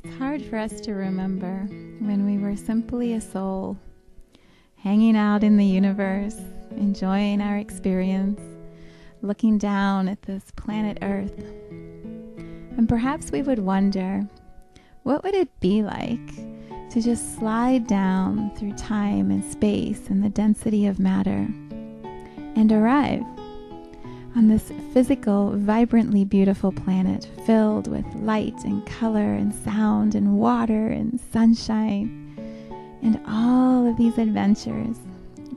It's hard for us to remember when we were simply a soul, hanging out in the universe, enjoying our experience, looking down at this planet Earth. And perhaps we would wonder, what would it be like to just slide down through time and space and the density of matter and arrive on this physical, vibrantly beautiful planet filled with light and color and sound and water and sunshine and all of these adventures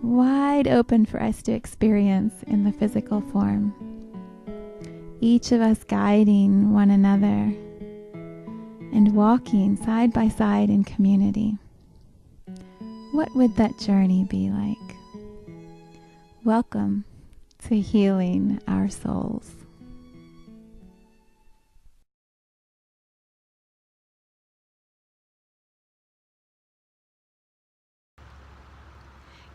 wide open for us to experience in the physical form. Each of us guiding one another and walking side by side in community. What would that journey be like? Welcome to healing our souls.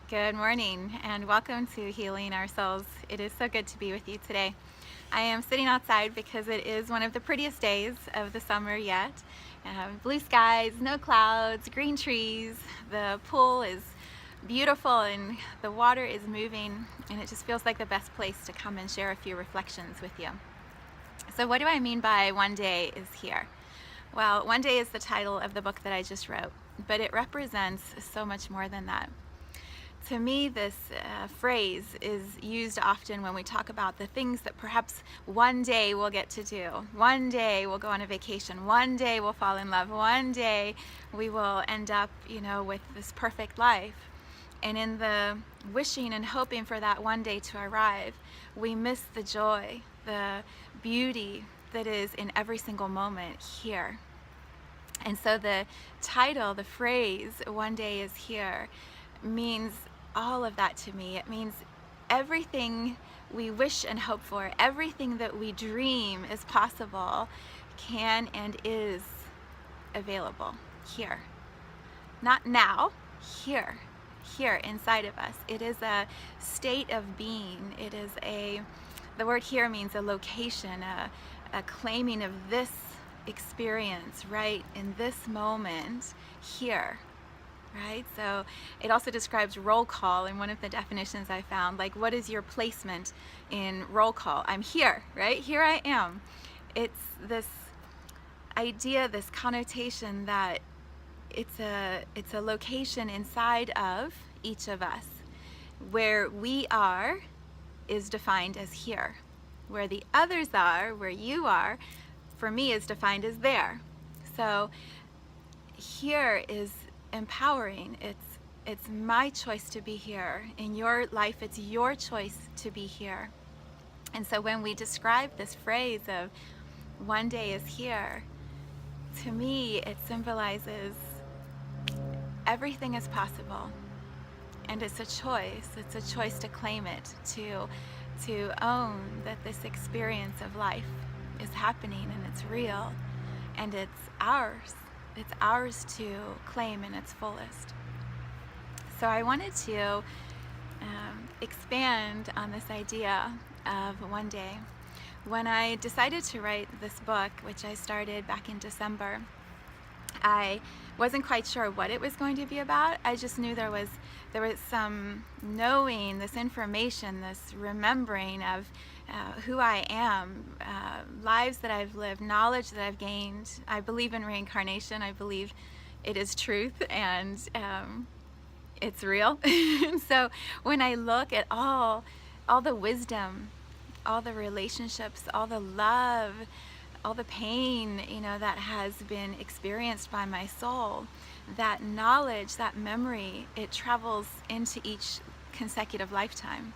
Good morning and welcome to Healing Our Souls. It is so good to be with you today. I am sitting outside because it is one of the prettiest days of the summer yet. Blue skies, no clouds, green trees, the pool is beautiful and the water is moving, and it just feels like the best place to come and share a few reflections with you. So what do I mean by one day is here? Well, one day is the title of the book that I just wrote, but it represents so much more than that. To me, this phrase is used often when we talk about the things that perhaps one day we'll get to do. One day we'll go on a vacation. One day we'll fall in love. One day we will end up, with this perfect life. And in the wishing and hoping for that one day to arrive, we miss the joy, the beauty that is in every single moment here. And so the title, the phrase, one day is here, means all of that to me. It means everything we wish and hope for, everything that we dream is possible, can and is available here. Not now, here inside of us. It is a state of being. It is the word here means a location, a claiming of this experience right in this moment here. Right? So it also describes roll call in one of the definitions I found, like what is your placement in roll call? I'm here, right? Here I am. It's this idea, this connotation that it's a location inside of each of us. Where we are is defined as here. Where the others are, where you are, for me is defined as there. So here is empowering. It's my choice to be here. In your life, it's your choice to be here. And so when we describe this phrase of one day is here, to me it symbolizes everything is possible. And it's a choice. It's a choice to claim it, to own that this experience of life is happening and it's real and it's ours. It's ours to claim in its fullest. So I wanted to expand on this idea of one day. When I decided to write this book, which I started back in December, I wasn't quite sure what it was going to be about. I just knew there was some knowing, this information, this remembering of who I am, lives that I've lived, knowledge that I've gained. I believe in reincarnation. I believe it is truth and it's real. And so when I look at all the wisdom, all the relationships, all the love, all the pain, that has been experienced by my soul, that knowledge, that memory, it travels into each consecutive lifetime.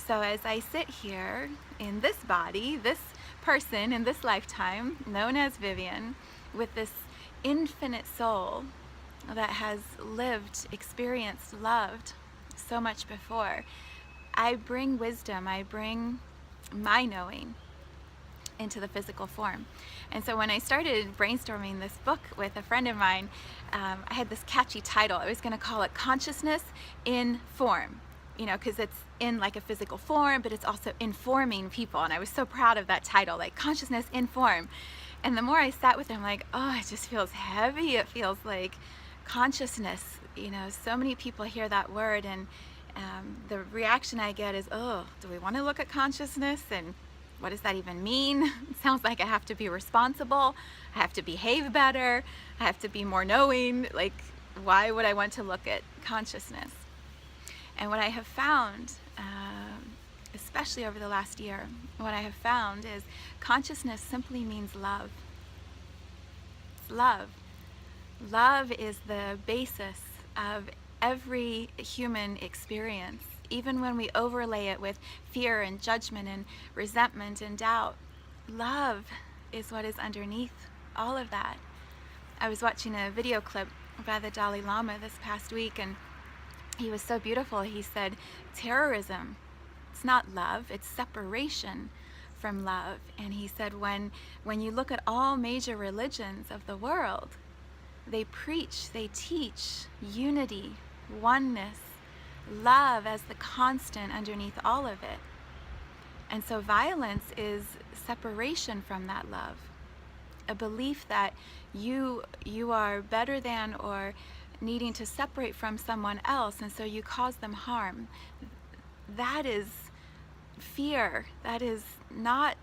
So as I sit here in this body, this person in this lifetime, known as Vivian, with this infinite soul that has lived, experienced, loved so much before, I bring wisdom, I bring my knowing into the physical form. And so when I started brainstorming this book with a friend of mine, I had this catchy title. I was going to call it Consciousness in Form, because it's in like a physical form, but it's also informing people. And I was so proud of that title, like Consciousness in Form. And the more I sat with it, I'm like, oh, it just feels heavy. It feels like consciousness. You know, so many people hear that word, and the reaction I get is, oh, do we want to look at consciousness? And what does that even mean? It sounds like I have to be responsible. I have to behave better. I have to be more knowing. Like, why would I want to look at consciousness? And what I have found, especially over the last year, what I have found is consciousness simply means love. It's love. Love is the basis of every human experience, even when we overlay it with fear and judgment and resentment and doubt. Love is what is underneath all of that. I was watching a video clip by the Dalai Lama this past week, and he was so beautiful. He said, terrorism, it's not love, it's separation from love. And he said, when you look at all major religions of the world, they preach, they teach unity, oneness, love as the constant underneath all of it. And so violence is separation from that love, a belief that you are better than or needing to separate from someone else, and so you cause them harm. That is fear. That is not,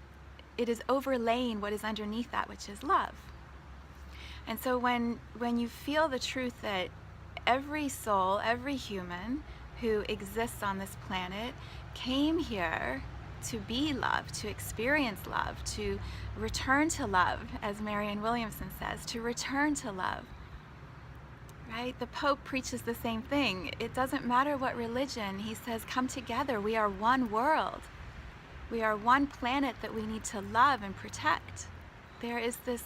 it is overlaying what is underneath that, which is love. And so when you feel the truth that every soul, every human who exists on this planet came here to be love, to experience love, to return to love, as Marianne Williamson says, to return to love. Right? The Pope preaches the same thing. It doesn't matter what religion. He says, come together. We are one world. We are one planet that we need to love and protect. There is this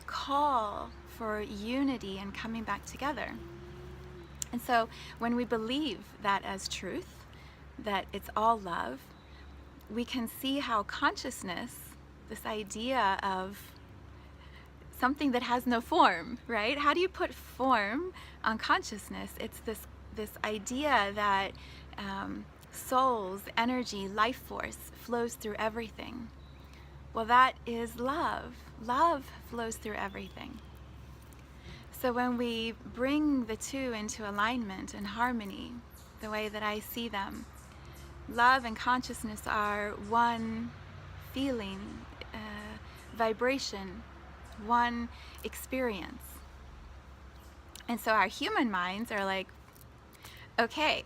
call for unity and coming back together. And so when we believe that as truth, that it's all love, we can see how consciousness, this idea of something that has no form, right? How do you put form on consciousness? It's this idea that soul's energy, life force flows through everything. Well, that is love. Love flows through everything. So when we bring the two into alignment and harmony, the way that I see them, love and consciousness are one feeling, vibration, one experience. And so our human minds are like, okay,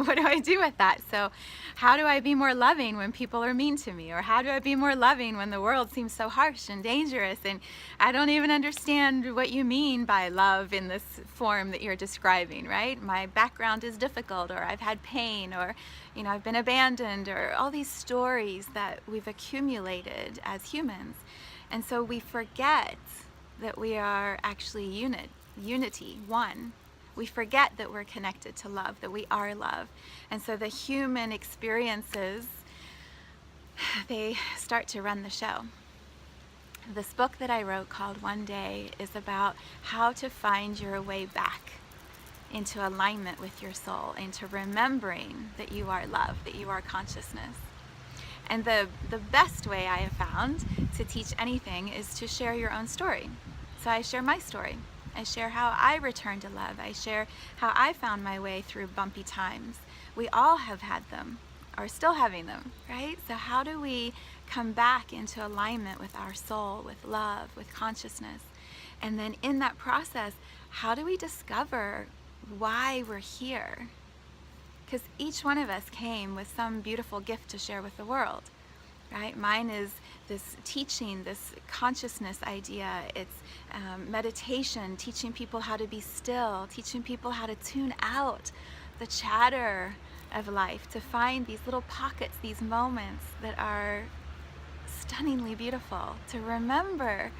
what do I do with that? So how do I be more loving when people are mean to me? Or how do I be more loving when the world seems so harsh and dangerous and I don't even understand what you mean by love in this form that you're describing, right? My background is difficult, or I've had pain, or I've been abandoned, or all these stories that we've accumulated as humans. And so we forget that we are actually unity, one. We forget that we're connected to love, that we are love. And so the human experiences, they start to run the show. This book that I wrote called One Day is about how to find your way back into alignment with your soul, into remembering that you are love, that you are consciousness. And the best way I have found to teach anything is to share your own story. So I share my story. I share how I returned to love. I share how I found my way through bumpy times. We all have had them, or still having them, right? So how do we come back into alignment with our soul, with love, with consciousness? And then in that process, how do we discover why we're here? Because each one of us came with some beautiful gift to share with the world, right? Mine is this teaching, this consciousness idea. It's meditation, teaching people how to be still, teaching people how to tune out the chatter of life, to find these little pockets, these moments that are stunningly beautiful, to remember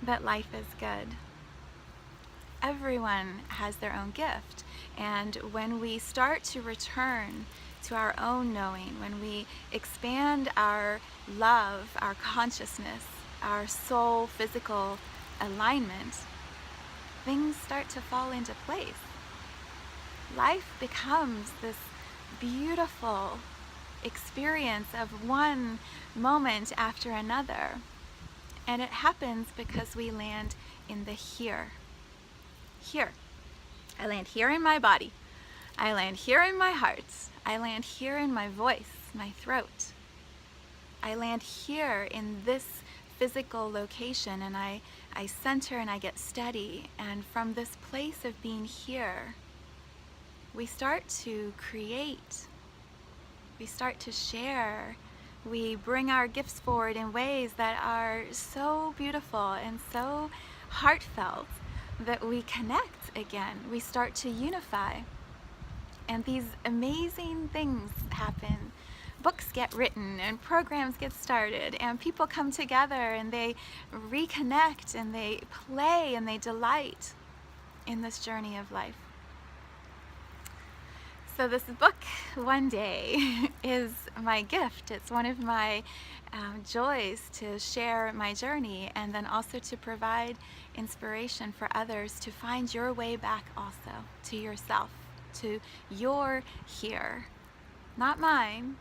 that life is good. Everyone has their own gift. And when we start to return to our own knowing, when we expand our love, our consciousness, our soul physical alignment, things start to fall into place. Life becomes this beautiful experience of one moment after another. And it happens because we land in the here. Here. I land here in my body. I land here in my heart. I land here in my voice, my throat. I land here in this physical location, and I center and I get steady. And from this place of being here, we start to create. We start to share. We bring our gifts forward in ways that are so beautiful and so heartfelt that we connect again. We start to unify. And these amazing things happen. Books get written and programs get started and people come together and they reconnect and they play and they delight in this journey of life. So this book, One Day, is my gift. It's one of my joys to share my journey, and then also to provide inspiration for others to find your way back also to yourself, to your here. Not mine,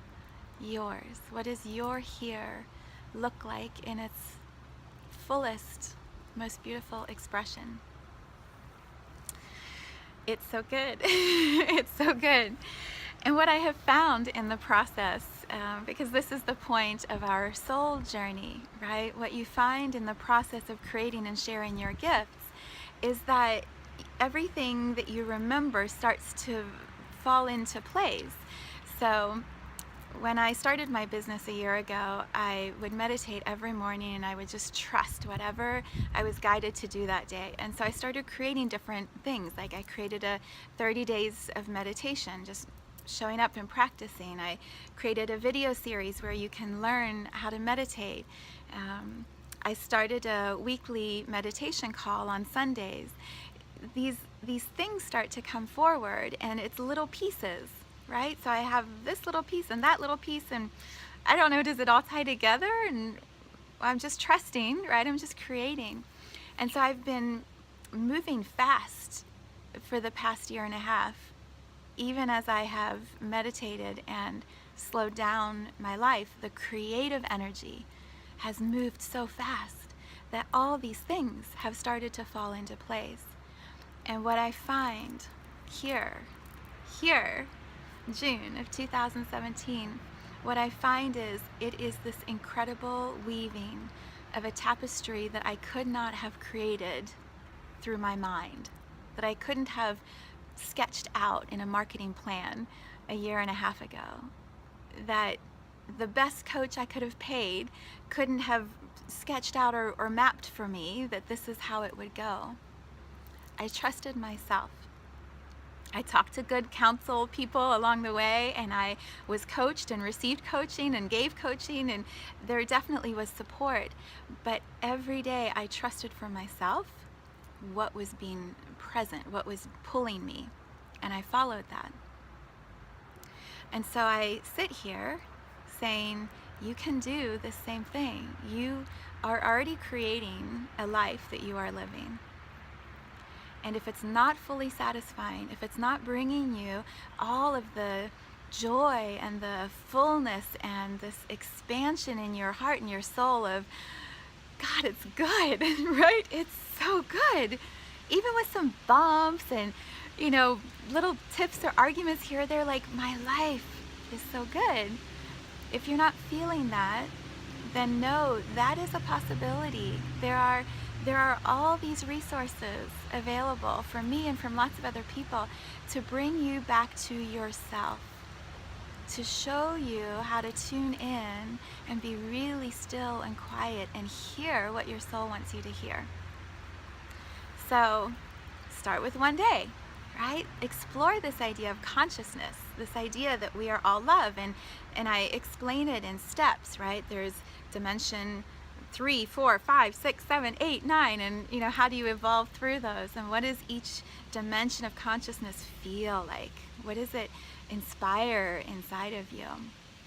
yours. What does your here look like in its fullest, most beautiful expression? It's so good. It's so good. And what I have found in the process, because this is the point of our soul journey, right? What you find in the process of creating and sharing your gifts is that everything that you remember starts to fall into place. So when I started my business a year ago, I would meditate every morning and I would just trust whatever I was guided to do that day. And so I started creating different things. Like I created a 30 days of meditation, just showing up and practicing. I created a video series where you can learn how to meditate. I started a weekly meditation call on Sundays. These things start to come forward, and it's little pieces. Right? So I have this little piece and that little piece, and I don't know, does it all tie together? And I'm just trusting, right? I'm just creating. And so I've been moving fast for the past year and a half, even as I have meditated and slowed down my life. The creative energy has moved so fast that all these things have started to fall into place. And what I find here, June of 2017, what I find is it is this incredible weaving of a tapestry that I could not have created through my mind, that I couldn't have sketched out in a marketing plan a year and a half ago, that the best coach I could have paid couldn't have sketched out or mapped for me that this is how it would go. I trusted myself. I talked to good counsel people along the way, and I was coached and received coaching and gave coaching, and there definitely was support. But every day I trusted for myself what was being present, what was pulling me, and I followed that. And so I sit here saying, you can do the same thing. You are already creating a life that you are living. And if it's not fully satisfying, if it's not bringing you all of the joy and the fullness and this expansion in your heart and your soul of, God, it's good, right? It's so good. Even with some bumps and, little tips or arguments here or there, like, my life is so good. If you're not feeling that, then know that is a possibility. There are all these resources available from me and from lots of other people to bring you back to yourself, to show you how to tune in and be really still and quiet and hear what your soul wants you to hear. So start with one day, right? Explore this idea of consciousness, this idea that we are all love, and I explain it in steps, right? There's dimension 3, 4, 5, 6, 7, 8, 9, and how do you evolve through those, and what does each dimension of consciousness feel like? What does it inspire inside of you?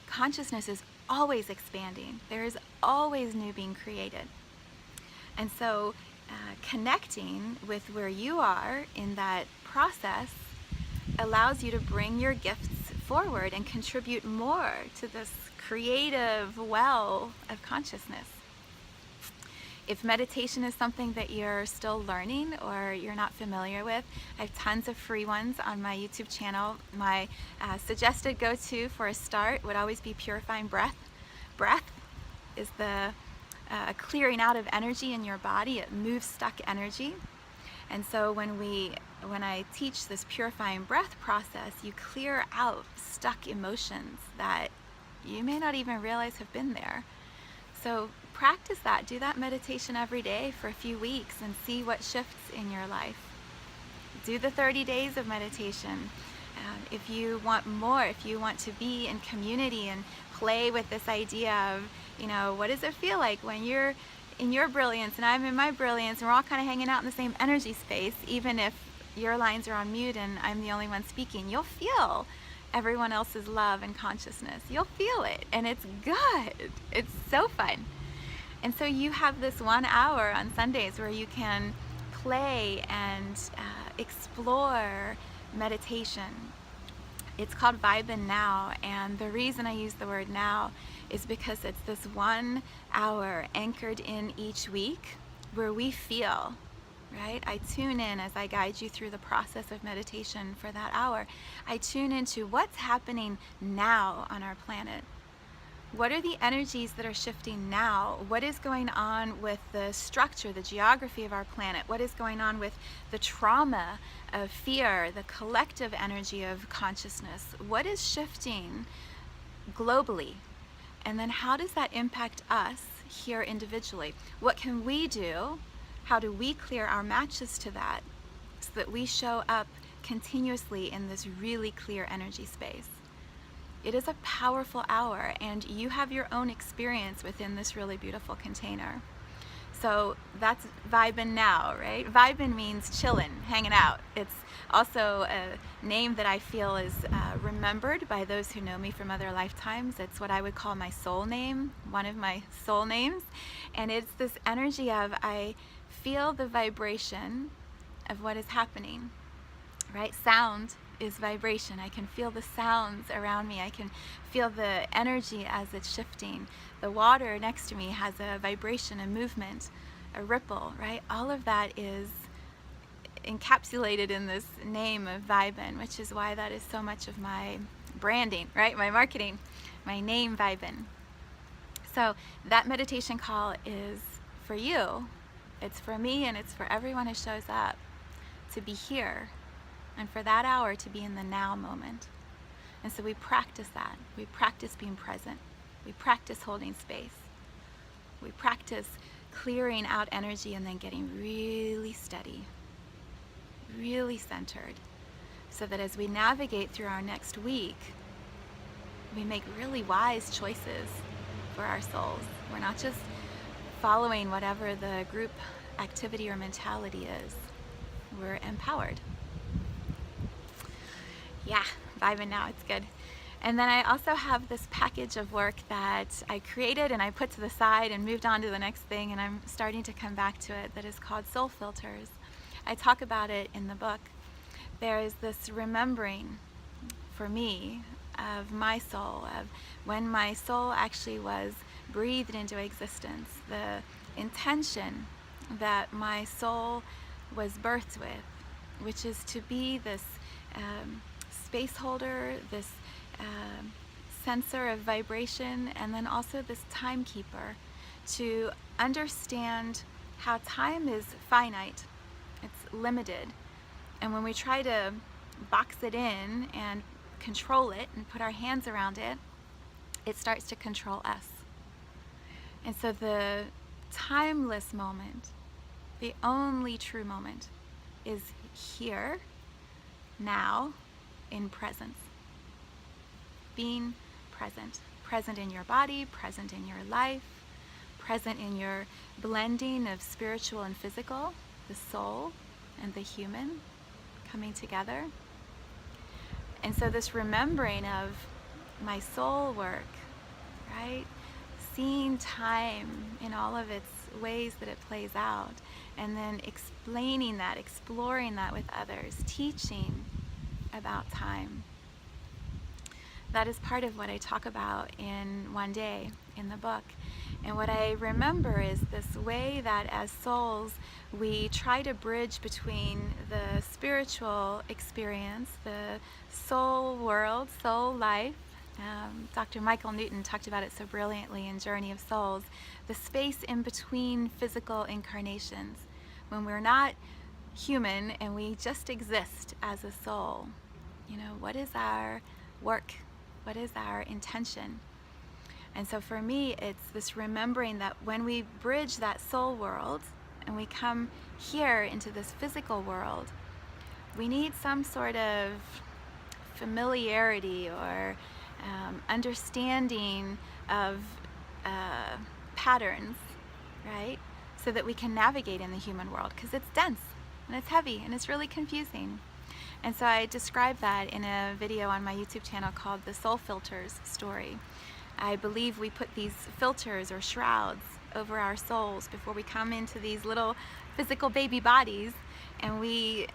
Consciousness is always expanding. There is always new being created. And so connecting with where you are in that process allows you to bring your gifts forward and contribute more to this creative well of consciousness. If meditation is something that you're still learning or you're not familiar with, I have tons of free ones on my YouTube channel. My suggested go-to for a start would always be purifying breath. Breath is the clearing out of energy in your body. It moves stuck energy. And so when I teach this purifying breath process, you clear out stuck emotions that you may not even realize have been there. So practice that. Do that meditation every day for a few weeks and see what shifts in your life. Do the 30 days of meditation. If you want more, if you want to be in community and play with this idea of, what does it feel like when you're in your brilliance and I'm in my brilliance and we're all kind of hanging out in the same energy space, even if your lines are on mute and I'm the only one speaking, you'll feel everyone else's love and consciousness. You'll feel it, and it's good. It's so fun. And so you have this 1 hour on Sundays where you can play and explore meditation. It's called Vibin' Now, and the reason I use the word now is because it's this 1 hour anchored in each week where we feel, right? I tune in as I guide you through the process of meditation for that hour. I tune into what's happening now on our planet. What are the energies that are shifting now? What is going on with the structure, the geography of our planet? What is going on with the trauma of fear, the collective energy of consciousness? What is shifting globally? And then how does that impact us here individually? What can we do? How do we clear our matches to that so that we show up continuously in this really clear energy space? It is a powerful hour, and you have your own experience within this really beautiful container. So that's Vibin' Now, right? Vibin' means chillin', hanging out. It's also a name that I feel is remembered by those who know me from other lifetimes. It's what I would call my soul name, one of my soul names. And it's this energy of I feel the vibration of what is happening, right? Sound is vibration. I can feel the sounds around me. I can feel the energy as it's shifting. The water next to me has a vibration, a movement, a ripple, right? All of that is encapsulated in this name of Vibin', which is why that is so much of my branding, right? My marketing, my name Vibin'. So that meditation call is for you. It's for me, and it's for everyone who shows up to be here. And for that hour to be in the now moment. And so we practice that. We practice being present. We practice holding space. We practice clearing out energy and then getting really steady, really centered, so that as we navigate through our next week, we make really wise choices for our souls. We're not just following whatever the group activity or mentality is. We're empowered. Yeah, Vibin' Now, it's good. And then I also have this package of work that I created and I put to the side and moved on to the next thing, and I'm starting to come back to it, that is called Soul Filters. I talk about it in the book. There is this remembering for me of my soul, of when my soul actually was breathed into existence, the intention that my soul was birthed with, which is to be this space holder, this sensor of vibration, and then also this timekeeper, to understand how time is finite, it's limited, and when we try to box it in and control it and put our hands around it, it starts to control us. And so the timeless moment, the only true moment, is here, now, in presence. Being present. Present in your body, present in your life, present in your blending of spiritual and physical, the soul and the human coming together. And so this remembering of my soul work, right? Seeing time in all of its ways that it plays out, and then explaining that, exploring that with others, teaching about time. that is part of what I talk about in One Day in the book. And what I remember is this way that as souls, we try to bridge between the spiritual experience, the soul world, soul life. Dr. Michael Newton talked about it so brilliantly in Journey of Souls, the space in between physical incarnations, when we're not human and we just exist as a soul. You know, what is our work? What is our intention? And so for me, it's this remembering that when we bridge that soul world and we come here into this physical world, we need some sort of familiarity or understanding of patterns, right? So that we can navigate in the human world, because it's dense and it's heavy and it's really confusing. And so I describe that in a video on my YouTube channel called The Soul Filters Story. I believe we put these filters or shrouds over our souls before we come into these little physical baby bodies, and we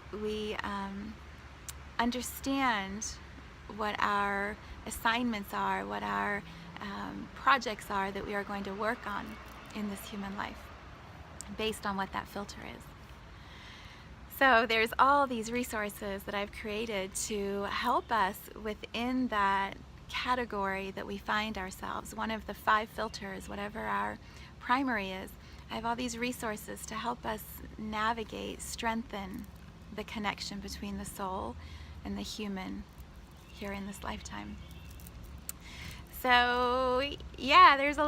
understand what our assignments are, what our projects are that we are going to work on in this human life, based on what that filter is. So there's all these resources that I've created to help us within that category that we find ourselves, one of the 5 filters, whatever our primary is. I have all these resources to help us navigate, strengthen the connection between the soul and the human here in this lifetime. So yeah, there's a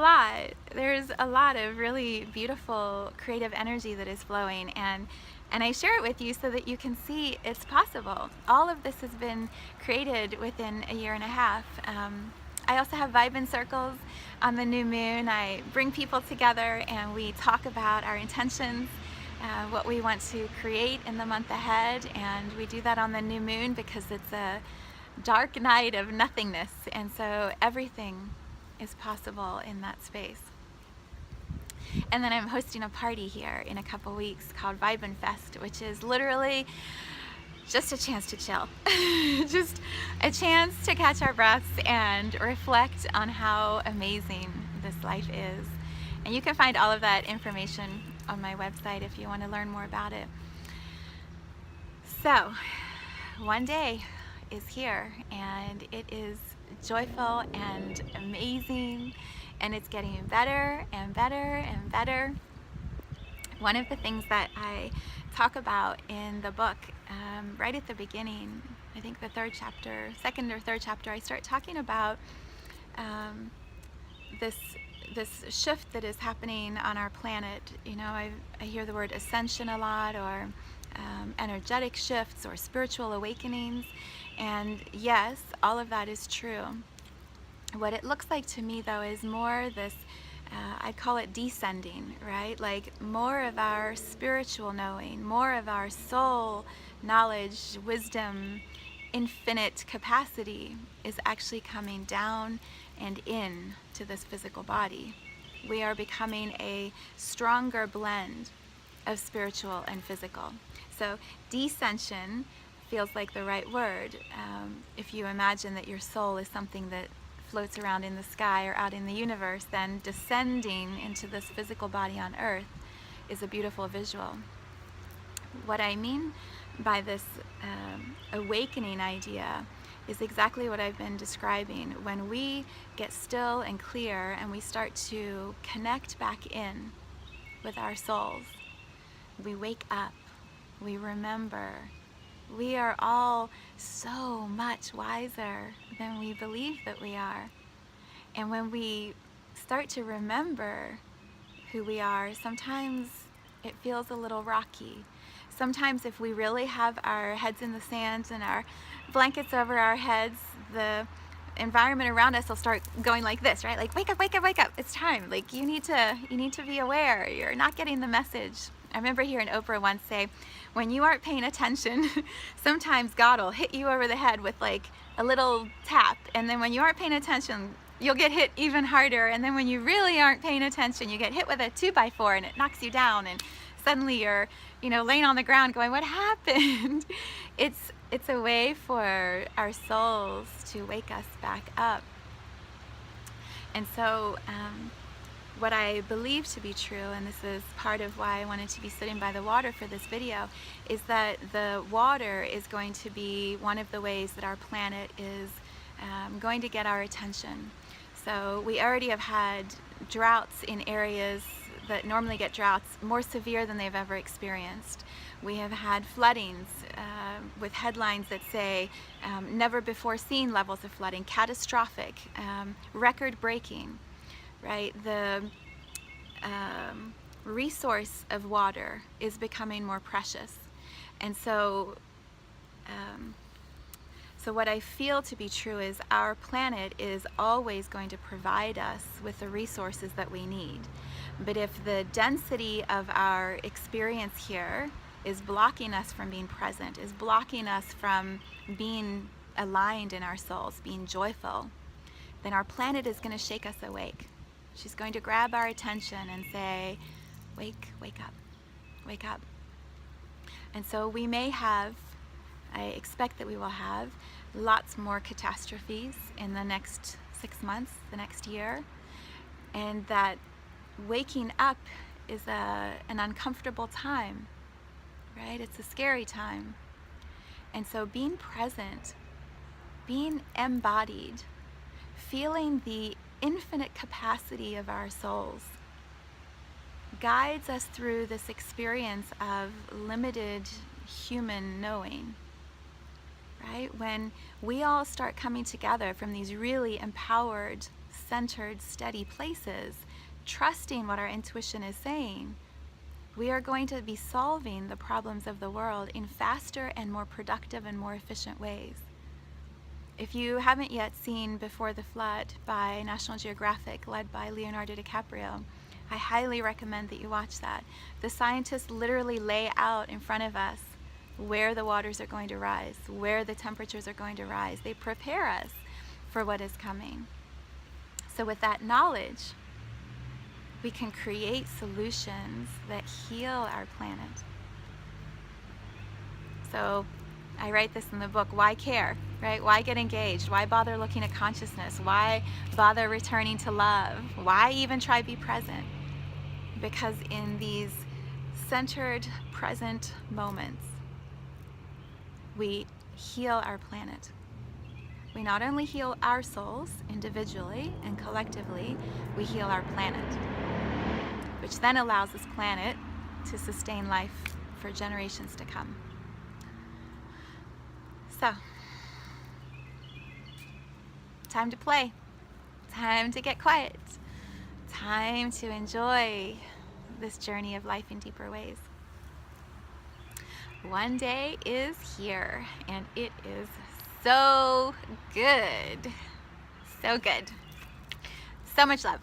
lot of really beautiful creative energy that is flowing, and I share it with you so that you can see it's possible. All of this has been created within a year and a half. I also have Vibe Circles on the new moon. I bring people together and we talk about our intentions, what we want to create in the month ahead, and we do that on the new moon because it's a dark night of nothingness, and so everything is possible in that space. And then I'm hosting a party here in a couple weeks called Vibin' Fest, which is literally just a chance to chill. Just a chance to catch our breaths and reflect on how amazing this life is. And you can find all of that information on my website if you want to learn more about it. So, One Day is here, and it is joyful and amazing, and it's getting better and better and better. One of the things that I talk about in the book, right at the beginning, I think the second or third chapter, I start talking about this shift that is happening on our planet. You know, I hear the word ascension a lot, or energetic shifts, or spiritual awakenings, and yes, all of that is true. What it looks like to me, though, is more this, I call it descending, right? Like more of our spiritual knowing, more of our soul knowledge, wisdom, infinite capacity is actually coming down and in to this physical body. We are becoming a stronger blend of spiritual and physical. So descension feels like the right word. If you imagine that your soul is something that floats around in the sky or out in the universe, then descending into this physical body on earth is a beautiful visual. What I mean by this awakening idea is exactly what I've been describing. When we get still and clear and we start to connect back in with our souls, we wake up, we remember. We are all so much wiser than we believe that we are. And when we start to remember who we are, sometimes it feels a little rocky. Sometimes if we really have our heads in the sand and our blankets over our heads, the environment around us will start going like this, right? Like, wake up, wake up, wake up. It's time. Like, you need to be aware. You're not getting the message. I remember hearing Oprah once say, when you aren't paying attention, sometimes God will hit you over the head with like a little tap. And then when you aren't paying attention, you'll get hit even harder. And then when you really aren't paying attention, you get hit with a 2x4 and it knocks you down. And suddenly you're, laying on the ground going, what happened? It's it's a way for our souls to wake us back up. And so what I believe to be true, and this is part of why I wanted to be sitting by the water for this video, is that the water is going to be one of the ways that our planet is going to get our attention. So we already have had droughts in areas that normally get droughts more severe than they've ever experienced. We have had floodings with headlines that say never before seen levels of flooding, catastrophic, record-breaking, right? The resource of water is becoming more precious. And so what I feel to be true is our planet is always going to provide us with the resources that we need. But if the density of our experience here is blocking us from being present, is blocking us from being aligned in our souls, being joyful, then our planet is going to shake us awake. She's going to grab our attention and say, wake up, wake up. And so we may have, I expect that we will have, lots more catastrophes in the next 6 months, the next year, and that waking up is an uncomfortable time, right? It's a scary time. And so being present, being embodied, feeling the infinite capacity of our souls guides us through this experience of limited human knowing, right? When we all start coming together from these really empowered, centered, steady places, trusting what our intuition is saying, we are going to be solving the problems of the world in faster and more productive and more efficient ways. If you haven't yet seen Before the Flood by National Geographic, led by Leonardo DiCaprio, I highly recommend that you watch that. The scientists literally lay out in front of us where the waters are going to rise, where the temperatures are going to rise. They prepare us for what is coming. So with that knowledge, we can create solutions that heal our planet. So I write this in the book, why care, right? Why get engaged? Why bother looking at consciousness? Why bother returning to love? Why even try to be present? Because in these centered, present moments, we heal our planet. We not only heal our souls individually and collectively, we heal our planet, which then allows this planet to sustain life for generations to come. So, time to play, time to get quiet, time to enjoy this journey of life in deeper ways. One day is here, and it is so good. So good. So much love.